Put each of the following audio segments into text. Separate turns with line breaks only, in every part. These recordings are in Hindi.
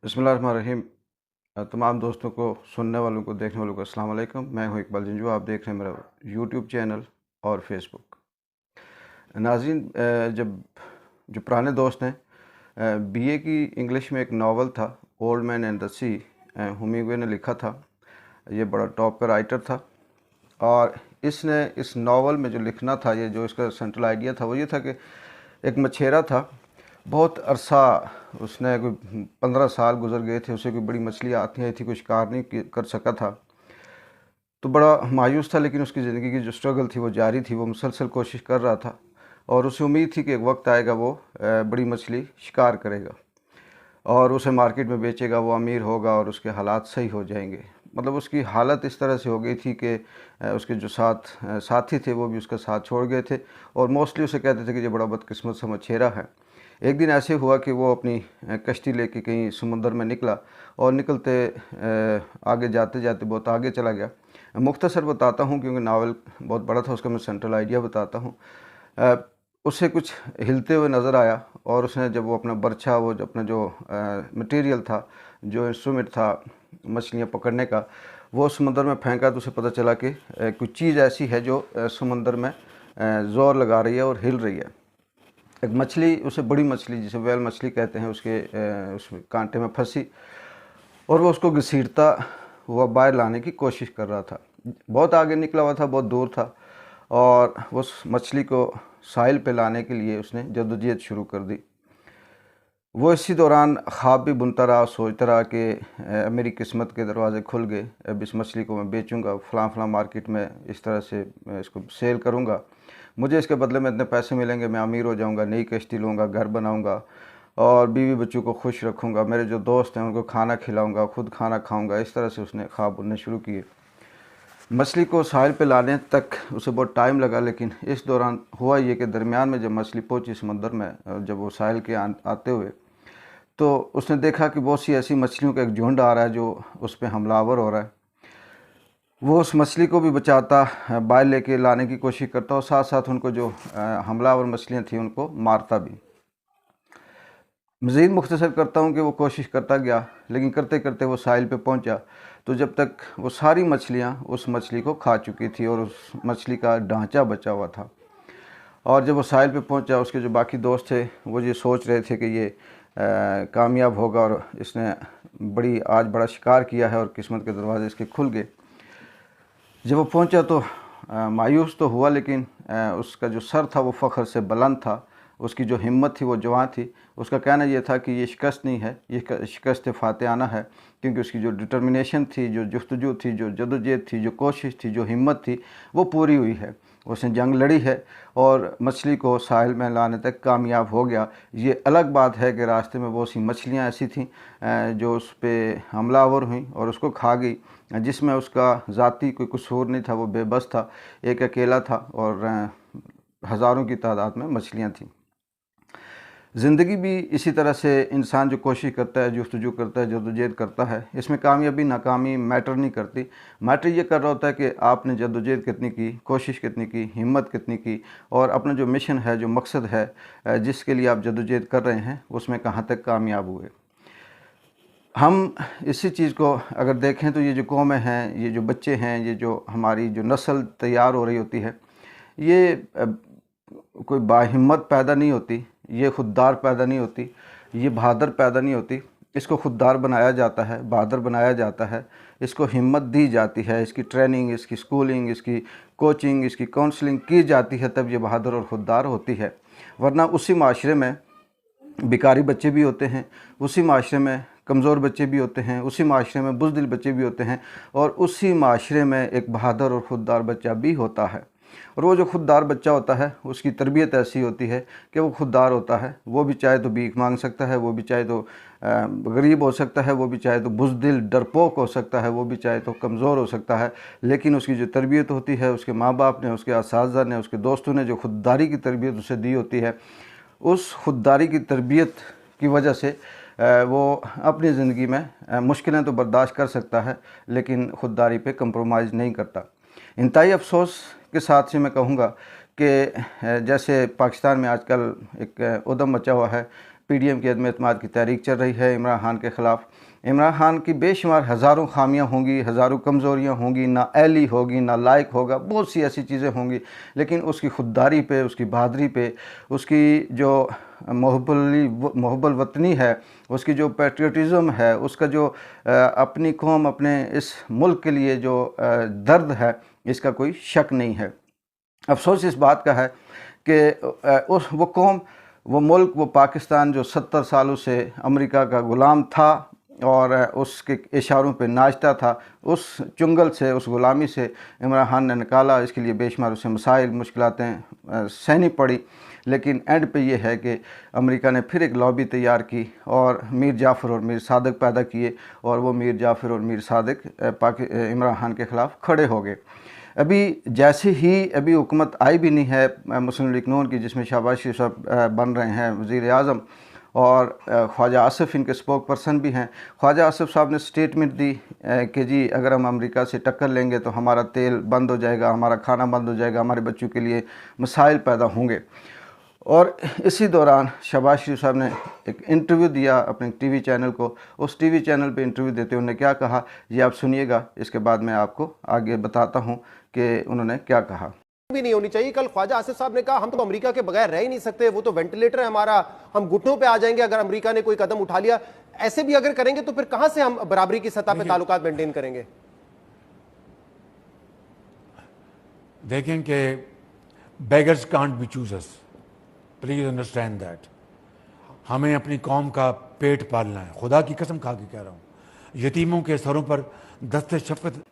बिस्मिल्लाहिर्रहमानिर्रहीम। तमाम दोस्तों को, सुनने वालों को, देखने वालों को अस्सलाम वालेकुम। मैं हूं इकबाल जंजू। आप देख रहे हैं मेरा यूट्यूब चैनल और फेसबुक। नाज़रीन, जब जो पुराने दोस्त हैं, बीए की इंग्लिश में एक नावल था, old man and the sea, Hemingway ने लिखा था। ये बड़ा टॉप का राइटर था और इसने इस नावल में जो लिखना था, ये जो इसका सेंट्रल आइडिया था वो ये था कि एक मछेरा था। बहुत अरसा उसने कोई 15 साल गुजर गए थे, उसे कोई बड़ी मछलियाँ आती आई थी, कोई शिकार नहीं कर सका था। तो बड़ा मायूस था, लेकिन उसकी ज़िंदगी की जो स्ट्रगल थी वो जारी थी। वो मुसलसल कोशिश कर रहा था और उसे उम्मीद थी कि एक वक्त आएगा वो बड़ी मछली शिकार करेगा और उसे मार्केट में बेचेगा, वो अमीर होगा और उसके हालात सही हो जाएंगे। मतलब उसकी हालत इस तरह से हो गई थी कि उसके जो साथी थे वो भी उसका साथ छोड़ गए थे और मोस्टली उसे कहते थे कि ये बड़ा बदकिस्मत सा मछेरा है। एक दिन ऐसे हुआ कि वो अपनी कश्ती लेके कहीं समुंदर में निकला और निकलते आगे जाते जाते बहुत आगे चला गया। मुख्तसर बताता हूँ क्योंकि नावल बहुत बड़ा था, उसका मैं सेंट्रल आइडिया बताता हूँ। उसे कुछ हिलते हुए नज़र आया और उसने जब वो अपना बर्छा, वो अपना जो मटेरियल था, जो इंस्ट्रूमेंट था मछलियाँ पकड़ने का, वो समुंदर में फेंका तो उसे पता चला कि कुछ चीज़ ऐसी है जो समुंदर में ज़ोर लगा रही है और हिल रही है। एक मछली, उसे बड़ी मछली जिसे वेल मछली कहते हैं, उसके उस कांटे में फंसी और वो उसको घसीटता हुआ बाहर लाने की कोशिश कर रहा था। बहुत आगे निकला हुआ था, बहुत दूर था और उस मछली को साहिल पे लाने के लिए उसने जद्दोजहद शुरू कर दी। वो इसी दौरान ख्वाब भी बुनता रहा, सोचता रहा कि मेरी किस्मत के दरवाज़े खुल गए, अब इस मछली को मैं बेचूंगा, फ़लाँ मार्केट में इस तरह से इसको सेल करूंगा, मुझे इसके बदले में इतने पैसे मिलेंगे, मैं अमीर हो जाऊंगा, नई कश्ती लूँगा, घर बनाऊंगा और बीवी बच्चों को खुश रखूंगा, मेरे जो दोस्त हैं उनको खाना खिलाऊंगा, खुद खाना खाऊंगा। इस तरह से उसने ख्वाब बुनने शुरू किए। मछली को साहिल पे लाने तक उसे बहुत टाइम लगा, लेकिन इस दौरान हुआ ये कि दरमियान में जब मछली पहुंची समंदर में, जब वो साहिल के आते हुए, तो उसने देखा कि बहुत सी ऐसी मछलियों का एक झुंड आ रहा है जो उस पर हमलावर हो रहा है। वो उस मछली को भी बचाता, बाहर लेके लाने की कोशिश करता और साथ साथ उनको जो हमलावर मछलियाँ थी उनको मारता भी। मज़ीद मुख्तसर करता हूँ कि वो कोशिश करता गया, लेकिन करते करते वो साहिल पे पहुँचा तो जब तक वो सारी मछलियाँ उस मछली को खा चुकी थी और उस मछली का ढांचा बचा हुआ था। और जब वो साहिल पे पहुँचा, उसके जो बाकी दोस्त थे वो ये सोच रहे थे कि ये कामयाब होगा और इसने आज बड़ा शिकार किया है और किस्मत के दरवाजे इसके खुल गए। जब वो पहुंचा तो मायूस तो हुआ, लेकिन उसका जो सर था वो फ़ख्र से बुलंद था, उसकी जो हिम्मत थी वो जवां थी। उसका कहना यह था कि ये शिकस्त नहीं है, ये शिकस्त फ़ातिहाना है, क्योंकि उसकी जो डिटर्मिनेशन थी, जो जुस्तजू थी, जो जदोजहद थी, जो कोशिश थी, जो हिम्मत थी, वो पूरी हुई है। उसने जंग लड़ी है और मछली को साहिल में लाने तक कामयाब हो गया। ये अलग बात है कि रास्ते में बहुत सी मछलियाँ ऐसी थीं जो उस पर हमलावर हुई और उसको खा गई, जिसमें उसका ज़ाती कोई कसूर नहीं था, वो बेबस था, एक अकेला था और हज़ारों की तादाद में मछलियाँ थीं। ज़िंदगी भी इसी तरह से, इंसान जो कोशिश करता है, जुस्तजू करता है, जद्दोजहद करता है, इसमें कामयाबी नाकामी मैटर नहीं करती। मैटर ये कर रहा होता है कि आपने जद्दोजहद कितनी की, कोशिश कितनी की, हिम्मत कितनी की और अपना जो मिशन है, जो मकसद है जिसके लिए आप जद्दोजहद कर रहे हैं, उसमें कहाँ तक कामयाब हुए। हम इसी चीज़ को अगर देखें तो ये जो कौमें हैं, ये जो बच्चे हैं, ये जो हमारी जो नस्ल तैयार हो रही होती है, ये कोई बाहिम्मत पैदा नहीं होती, ये खुददार पैदा नहीं होती, ये बहादुर पैदा नहीं होती। इसको खुददार बनाया जाता है, बहादुर बनाया जाता है, इसको हिम्मत दी जाती है, इसकी ट्रेनिंग, इसकी स्कूलिंग, इसकी कोचिंग, इसकी काउंसलिंग की जाती है, तब ये बहादुर और खुददार होती है। वरना उसी माशरे में भिखारी बच्चे भी होते हैं, उसी माशरे में कमज़ोर बच्चे भी होते हैं, उसी माशरे में बुज़दिल बच्चे भी होते हैं और उसी माशरे में एक बहादुर और ख़ुददार बच्चा भी होता है। और वो जो ख़ुददार बच्चा होता है उसकी तरबियत ऐसी होती है कि वो ख़ुददार होता है। वो भी चाहे तो भीख मांग सकता है, वो भी चाहे तो गरीब हो सकता है, वो भी चाहे तो बुज़दिल डरपोक हो सकता है, वो भी चाहे तो कमज़ोर हो सकता है, लेकिन उसकी जो तरबियत होती है, उसके माँ बाप ने, उसके असातिज़ा ने, उसके दोस्तों ने जो ख़ुददारी की तरबियत उसे दी होती है, उस खुददारी की तरबियत की वजह से वो अपनी ज़िंदगी में मुश्किलें तो बर्दाश्त कर सकता है, लेकिन खुददारी पे कंप्रोमाइज़ नहीं करता। इंतहाई अफसोस के साथ से मैं कहूँगा कि जैसे पाकिस्तान में आजकल एक उद्यम मचा हुआ है PDM की अदम एतमाद की तहरीक चल रही है इमरान खान के ख़िलाफ़। इमरान खान की बेशुमार हज़ारों खामियां होंगी, हज़ारों कमज़ोरियां होंगी, ना अहली होगी, ना लायक होगा, बहुत सी ऐसी चीज़ें होंगी, लेकिन उसकी खुददारी पे, उसकी बहादरी पे, उसकी जो मोहब्बल वतनी है, उसकी जो पैट्रियटिज़म है, उसका जो अपनी कौम, अपने इस मुल्क के लिए जो दर्द है, इसका कोई शक नहीं है। अफसोस इस बात का है कि वो कौम, वो मुल्क, वो पाकिस्तान जो 70 सालों से अमेरिका का ग़ुलाम था और उसके इशारों पे नाचता था, उस चुंगल से, उस ग़ुलामी से इमरान खान ने निकाला। इसके लिए बेशुमार उसे मसाइल, मुश्किलातें सहनी पड़ी, लेकिन एंड पे ये है कि अमेरिका ने फिर एक लॉबी तैयार की और मीर जाफ़र और मीर सादिक पैदा किए, और वो मीर जाफ़र और मीर सादिक इमरान खान के ख़िलाफ़ खड़े हो गए। अभी जैसे ही अभी हुकूमत आई भी नहीं है मुस्लिम लीग नून की, जिसमें शहबाज शरीफ साहब बन रहे हैं वज़ीर आज़म, और ख्वाजा आसिफ इनके स्पोक पर्सन भी हैं। ख्वाजा आसिफ साहब ने स्टेटमेंट दी कि जी अगर हम अमेरिका से टक्कर लेंगे तो हमारा तेल बंद हो जाएगा, हमारा खाना बंद हो जाएगा, हमारे बच्चों के लिए मसाइल पैदा होंगे। और इसी दौरान शहबाज शरीफ साहब ने एक इंटरव्यू दिया अपने टीवी चैनल को। उस टीवी चैनल पे इंटरव्यू देते उन्होंने क्या कहा, ये आप सुनिएगा, इसके बाद मैं आपको आगे बताता हूँ कि उन्होंने क्या कहा।
भी नहीं होनी चाहिए। कल ख्वाजा आसिफ साहब ने कहा हम तो अमेरिका के बगैर रह ही नहीं सकते, वो तो वेंटिलेटर है हमारा, हम घुटनों पे आ जाएंगे अगर अमेरिका ने कोई कदम उठा लिया। ऐसे भी अगर करेंगे तो फिर कहां से हम बराबरी की सतह पे ताल्लुकात मेंटेन करेंगे?
देखें कि beggars can't be choosers, please understand that. हमें अपनी कौम का पेट पालना है, खुदा की कसम खा के कह रहा हूं। यतीमों के सरों पर दस्ते शफकत।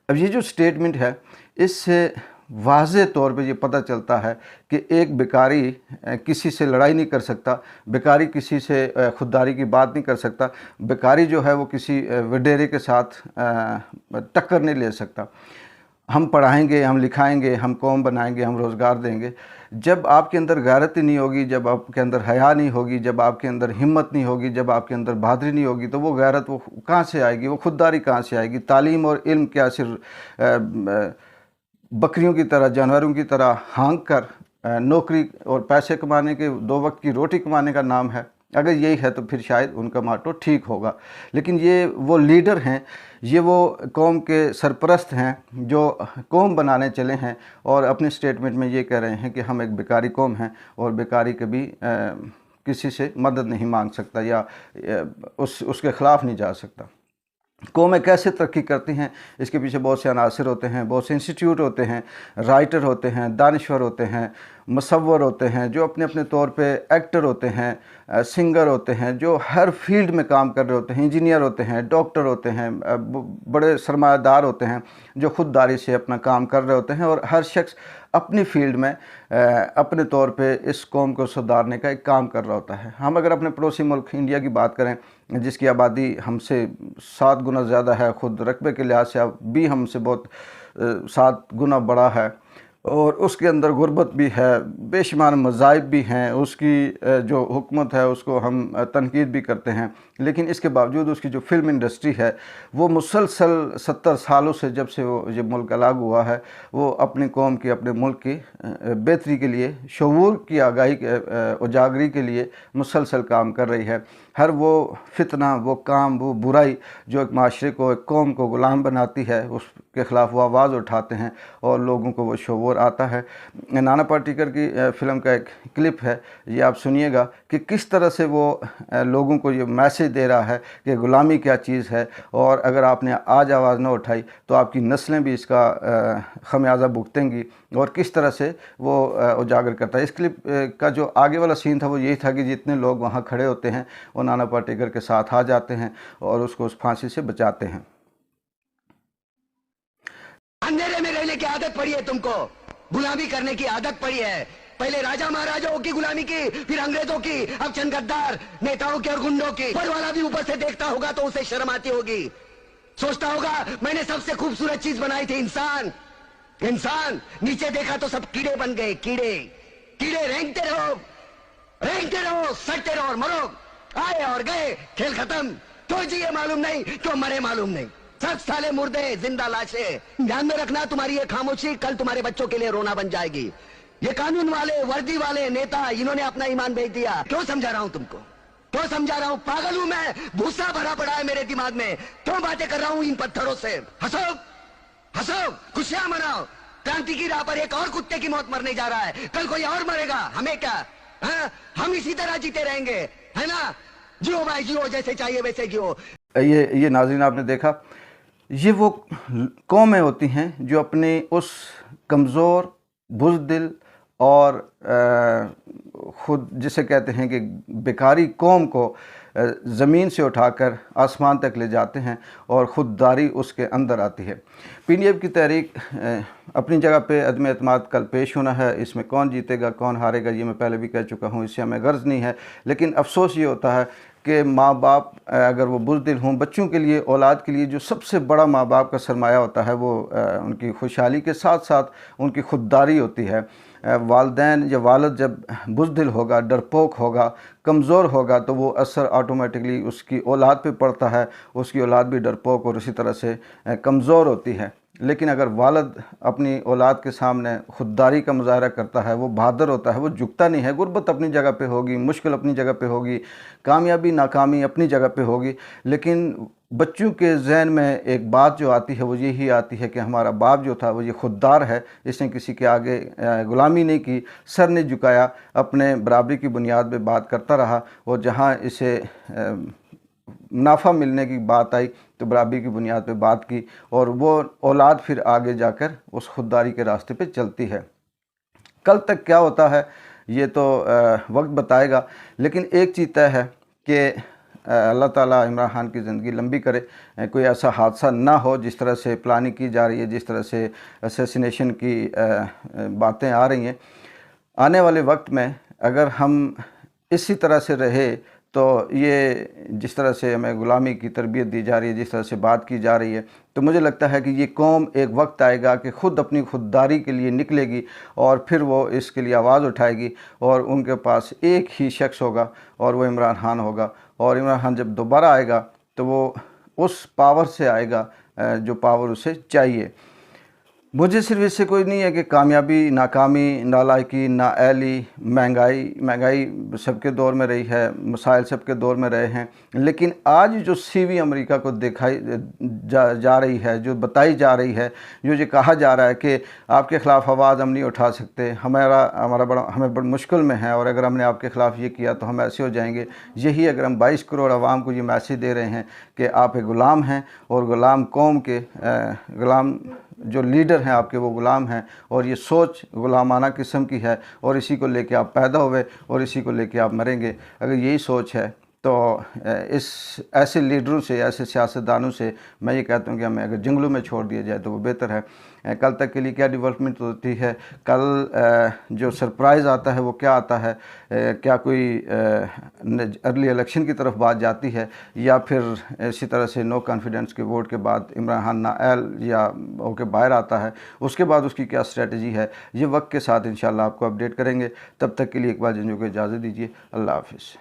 अब ये जो स्टेटमेंट है, इससे वाज़े तौर पे ये पता चलता है कि एक भिखारी किसी से लड़ाई नहीं कर सकता, भिखारी किसी से खुददारी की बात नहीं कर सकता, भिखारी जो है वो किसी वडेरे के साथ टक्कर नहीं ले सकता। हम पढ़ाएंगे, हम लिखाएंगे, हम कौम बनाएंगे, हम रोज़गार देंगे। जब आपके अंदर गैरत ही नहीं होगी, जब आपके अंदर हया नहीं होगी, जब आपके अंदर हिम्मत नहीं होगी, जब आपके अंदर बहादुरी नहीं होगी, तो वो गैरत वो कहाँ से आएगी, वो खुददारी कहाँ से आएगी? तालीम और इल्म क्या सिर्फ बकरियों की तरह, जानवरों की तरह हाँक कर नौकरी और पैसे कमाने के, 2 वक्त की रोटी कमाने का नाम है? अगर यही है तो फिर शायद उनका माटो ठीक होगा। लेकिन ये वो लीडर हैं, ये वो कौम के सरपरस्त हैं जो कौम बनाने चले हैं और अपने स्टेटमेंट में ये कह रहे हैं कि हम एक बेकारी कौम हैं और बेकारी कभी किसी से मदद नहीं मांग सकता या उसके ख़िलाफ़ नहीं जा सकता। कौमें कैसे तरक्की करती हैं, इसके पीछे बहुत से अनासर होते हैं, बहुत से इंस्टीट्यूट होते हैं, राइटर होते हैं, दानिश्वर होते हैं, मुसव्वर होते हैं, जो अपने अपने तौर पे एक्टर होते हैं, सिंगर होते हैं, जो हर फील्ड में काम कर रहे होते हैं, इंजीनियर होते हैं, डॉक्टर होते हैं, बड़े सरमायादार होते हैं जो खुददारी से अपना काम कर रहे होते हैं, और हर शख्स अपनी फील्ड में अपने तौर पे इस कौम को सुधारने का एक काम कर रहा होता है। हम अगर अपने पड़ोसी मुल्क इंडिया की बात करें, जिसकी आबादी हमसे 7 गुना ज़्यादा है, ख़ुद रकबे के लिहाज से भी हमसे बहुत 7 गुना बड़ा है, और उसके अंदर गुर्बत भी है, बेशुमार मज़ाहिब भी हैं, उसकी जो हुकूमत है उसको हम तनकीद भी करते हैं, लेकिन इसके बावजूद उसकी जो फ़िल्म इंडस्ट्री है वो मुसलसल 70 सालों से, जब से वो ये मुल्क अलग हुआ है, वो अपनी कौम की, अपने मुल्क की बेहतरी के लिए, शऊर की आगाही उजागरी के लिए मुसलसल काम कर रही है। हर वो फितना, वो काम, वो बुराई जो एक माशरे को, एक कौम को ग़ुलाम बनाती है, उसके ख़िलाफ़ वो आवाज़ उठाते हैं और लोगों को वो शऊर आता है। नाना पाटेकर की फ़िल्म का एक क्लिप है, ये आप सुनिएगा कि किस तरह से वो लोगों को ये मैसेज दे रहा है कि ग़ुलामी क्या चीज़ है, और अगर आपने आज आवाज़ न उठाई तो आपकी नस्लें भी इसका ख़मियाज़ा भुगतेंगी, और किस तरह से वो उजागर करता है। इस क्लिप का जो आगे वाला सीन था वो यही था कि जितने लोग वहाँ खड़े होते हैं वो नाना पाटेकर के साथ आ जाते हैं और उसको उस फांसी से बचाते हैं।
अंधेरे में रहने की आदत पड़ी है तुमको, गुलामी करने की आदत पड़ी है। पहले राजा महाराजाओं की गुलामी की, फिर अंग्रेजों की, अब चंद गद्दार नेताओं की और गुंडों की। ऊपर वाला भी ऊपर से देखता होगा तो उसे शर्म आती होगी, सोचता होगा मैंने सबसे खूबसूरत चीज बनाई थी, इंसान। इंसान नीचे देखा तो सब कीड़े बन गए, कीड़े। कीड़े रेंगते रहो, सटते रहो और मरो। आए और गए, खेल खत्म। क्यों जिए मालूम नहीं, क्यों मरे मालूम नहीं। सब साले मुर्दे, जिंदा लाशें। ध्यान में रखना, तुम्हारी ये खामोशी कल तुम्हारे बच्चों के लिए रोना बन जाएगी। ये कानून वाले, वर्दी वाले नेता, इन्होंने अपना ईमान बेच दिया। क्यों समझा रहा हूं तुमको, क्यों समझा रहा हूं? पागल हूं मैं, भूसा भरा पड़ा है मेरे दिमाग में। क्यों बातें कर रहा हूं इन पत्थरों से? हंसो, हंसो, खुशियां मनाओ। क्रांति की राह पर एक और कुत्ते की मौत मरने जा रहा है, कल कोई और मरेगा, हमें क्या? हाँ? हम इसी तरह जीते रहेंगे, है ना? जियो भाई जियो, जैसे चाहिए वैसे जियो।
ये नाज़रीन आपने देखा, ये वो कौमें होती हैं जो अपने उस कमज़ोर, बुज़दिल और ख़ुद जिसे कहते हैं कि बेकारी कौम को ज़मीन से उठाकर आसमान तक ले जाते हैं और ख़ुददारी उसके अंदर आती है। पीडीएफ की तहरीक अपनी जगह पे अदम एतमाद कल पेश होना है। इसमें कौन जीतेगा कौन हारेगा ये मैं पहले भी कह चुका हूँ, इससे हमें गर्ज नहीं है। लेकिन अफसोस ये होता है कि माँ बाप अगर वो बुज़दिल हों, बच्चों के लिए, औलाद के लिए जो सबसे बड़ा माँ बाप का सरमाया होता है वो उनकी खुशहाली के साथ साथ उनकी ख़ुददारी होती है। वालदैन या वालिद जब बुज़दिल होगा, डरपोक होगा, कमज़ोर होगा तो वो असर ऑटोमेटिकली उसकी औलाद पे पड़ता है। उसकी औलाद भी डरपोक और इसी तरह से कमज़ोर होती है। लेकिन अगर वालिद अपनी औलाद के सामने ख़ुददारी का मुज़ाहरा करता है, वो बहादुर होता है, वो झुकता नहीं है। गुर्बत अपनी जगह पे होगी, मुश्किल अपनी जगह पे होगी, कामयाबी नाकामी अपनी जगह पे होगी, लेकिन बच्चों के जहन में एक बात जो आती है वो यही आती है कि हमारा बाप जो था वो ये खुददार है, इसने किसी के आगे ग़ुलामी नहीं की, सर नहीं झुकाया, अपने बराबरी की बुनियाद पे बात करता रहा और जहाँ इसे मुनाफा मिलने की बात आई तो बराबरी की बुनियाद पे बात की और वो औलाद फिर आगे जाकर उस खुददारी के रास्ते पे चलती है। कल तक क्या होता है ये तो वक्त बताएगा, लेकिन एक चीज़ तय है कि अल्लाह ताला इमरान खान की ज़िंदगी लंबी करे, कोई ऐसा हादसा ना हो। जिस तरह से प्लानिंग की जा रही है, जिस तरह से असैसिनेशन की बातें आ रही हैं, आने वाले वक्त में अगर हम इसी तरह से रहे तो ये जिस तरह से हमें ग़ुलामी की तरबियत दी जा रही है, जिस तरह से बात की जा रही है, तो मुझे लगता है कि ये कौम एक वक्त आएगा कि ख़ुद अपनी खुददारी के लिए निकलेगी और फिर वो इसके लिए आवाज़ उठाएगी और उनके पास एक ही शख्स होगा और वो इमरान खान होगा। और इमरान खान जब दोबारा आएगा तो वो उस पावर से आएगा जो पावर उसे चाहिए। मुझे सिर्फ इससे कोई नहीं है कि कामयाबी, नाकामी, नालायकी, नाअहली, महंगाई सबके दौर में रही है, मसाइल सबके दौर में रहे हैं, लेकिन आज जो सीवी अमेरिका को दिखाई जा रही है, जो बताई जा रही है, जो ये कहा जा रहा है कि आपके ख़िलाफ़ आवाज़ हम नहीं उठा सकते, हमें बड़ा मुश्किल में है और अगर हमने आपके ख़िलाफ़ ये किया तो हम ऐसे हो जाएंगे। यही अगर हम 22 करोड़ आवाम को ये मैसेज दे रहे हैं कि आप एक ग़ुलाम हैं और ग़ुलाम कौम के ग़ुलाम जो लीडर हैं आपके वो ग़ुलाम हैं और ये सोच ग़ुलामाना किस्म की है और इसी को लेके आप पैदा हुए और इसी को लेके आप मरेंगे। अगर यही सोच है तो इस ऐसे लीडरों से, ऐसे सियासतदानों से मैं ये कहता हूँ कि हमें अगर जंगलों में छोड़ दिया जाए तो वो बेहतर है। कल तक के लिए क्या डेवलपमेंट होती है, कल जो सरप्राइज़ आता है वो क्या आता है, क्या कोई अर्ली इलेक्शन की तरफ बात जाती है या फिर इसी तरह से नो कॉन्फिडेंस के वोट के बाद इमरान खान नाअहल या होकर बाहर आता है, उसके बाद उसकी क्या स्ट्रेटजी है, ये वक्त के साथ इंशाल्लाह आपको अपडेट करेंगे। तब तक के लिए इकबाल जंजू को इजाज़त दीजिए। अल्लाह हाफ़िज़।